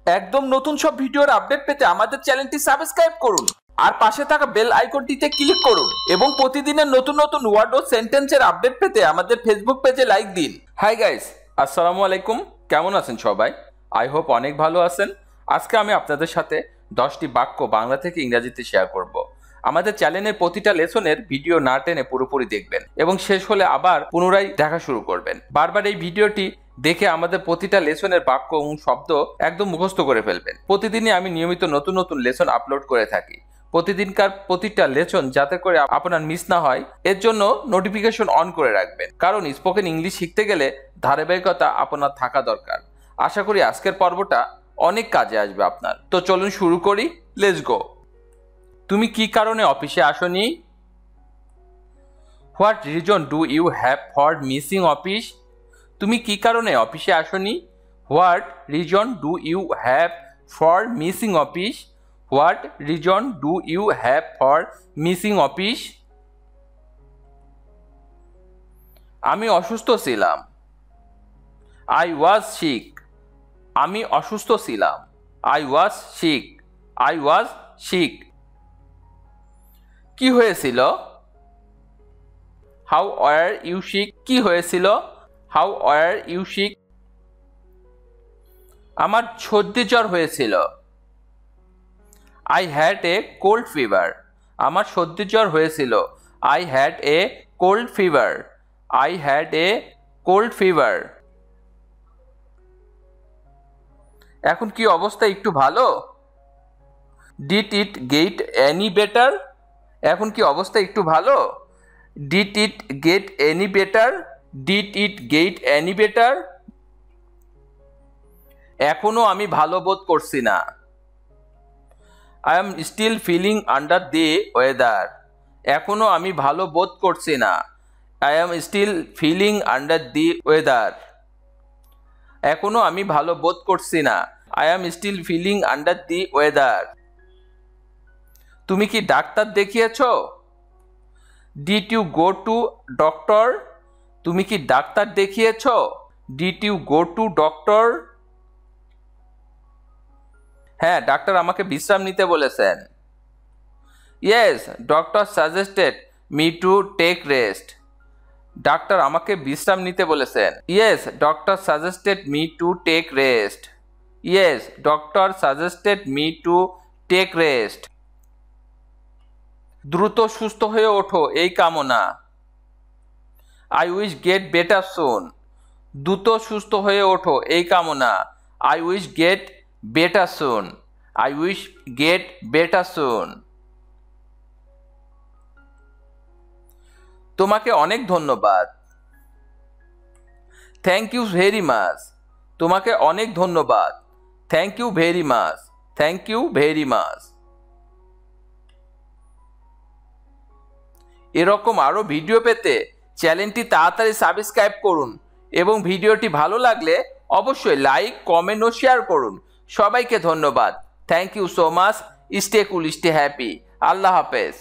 একদম নতুন সব ভিডিওর আপডেট পেতে আমাদের চ্যানেলটি সাবস্ক্রাইব করুন আর পাশে থাকা বেল আইকনটিতে ক্লিক করুন এবং প্রতিদিনের নতুন নতুন ওয়ার্ড ও সেন্টেন্সের আপডেট পেতে আমাদের ফেসবুক পেজে লাইক দিন। হাই গাইস, আসসালামু আলাইকুম। কেমন আছেন সবাই? আই হোপ অনেক ভালো আছেন। আজকে আমি আপনাদের সাথে 10টি বাক্য বাংলা থেকে ইংরেজিতে শেয়ার করব। আমাদের চ্যানেলের প্রতিটা লেসনের ভিডিও না টেনে পুরোপুরি দেখবেন এবং শেষ হলে আবার পুনরায় দেখা শুরু করবেন। বারবার এই ভিডিওটি দেখে আমাদের প্রতিটা লেসনের বাক্য এবং শব্দ একদম মুখস্থ করে ফেলবেন। প্রতিদিনই আমি নিয়মিত নতুন নতুন লেসন আপলোড করে থাকি। প্রতিদিনকার প্রতিটা লেসন যাতে করে আপনার মিস না হয় এর জন্য নোটিফিকেশন অন করে রাখবেন, কারণ স্পোকেন ইংলিশ শিখতে গেলে ধারাবাহিকতা আপনার থাকা দরকার। আশা করি আজকের পর্বটা অনেক কাজে আসবে আপনার। তো চলুন শুরু করি, লেটস গো। তুমি কি কারণে অফিসে আসনি? What reason do you have for missing office? তুমি কি কারণে অফিসে আসনি? What reason do you have for missing office? What reason do you have for missing office? আমি অসুস্থ ছিলাম। I was sick. আমি অসুস্থ ছিলাম। I was sick. I was sick. কি হয়েছিল? How were you sick? কি হয়েছিল? How were you sick? আমার সর্দি জ্বর হয়েছিল। I had a cold fever. আমার সর্দি জ্বর হয়েছিল। I had a cold fever. I had a cold fever. এখন কি অবস্থা একটু ভালো? Did it get any better? এখন কি অবস্থা একটু ভালো? Did it get any better? Did it get any better? এখনো আমি ভালো বোধ করছি না। I am still feeling under the weather. এখনো আমি ভালো বোধ করছি না। I am still feeling under the weather. এখনো আমি ভালো বোধ করছি না। I am still feeling under the weather. তুমি কি ডাক্তার দেখিয়েছো? Did you go to doctor? তুমি কি ডাক্তার দেখিয়েছো? Did you go to doctor? হ্যাঁ, ডাক্তার আমাকে বিশ্রাম নিতে বলেছেন। Yes, doctor suggested me to take rest. Doctor আমাকে বিশ্রাম নিতে বলেছেন। Yes, doctor suggested me to take rest. Yes, doctor suggested me to take rest. দ্রুত সুস্থ হয়ে ওঠো এই কামনা। I wish get better soon. দ্রুত সুস্থ হয়ে ওঠো এই কামনা। I wish get better soon. I wish get better soon. তোমাকে অনেক ধন্যবাদ। Thank you very much. তোমাকে অনেক ধন্যবাদ। Thank you very much. Thank you very much. এরকম আরও ভিডিও পেতে চ্যানেলটি তাড়াতাড়ি সাবস্ক্রাইব করুন এবং ভিডিওটি ভালো লাগলে অবশ্যই লাইক, কমেন্ট ও শেয়ার করুন। সবাইকে ধন্যবাদ। Thank you so much. Stay cool, stay happy. আল্লাহ হাফেজ।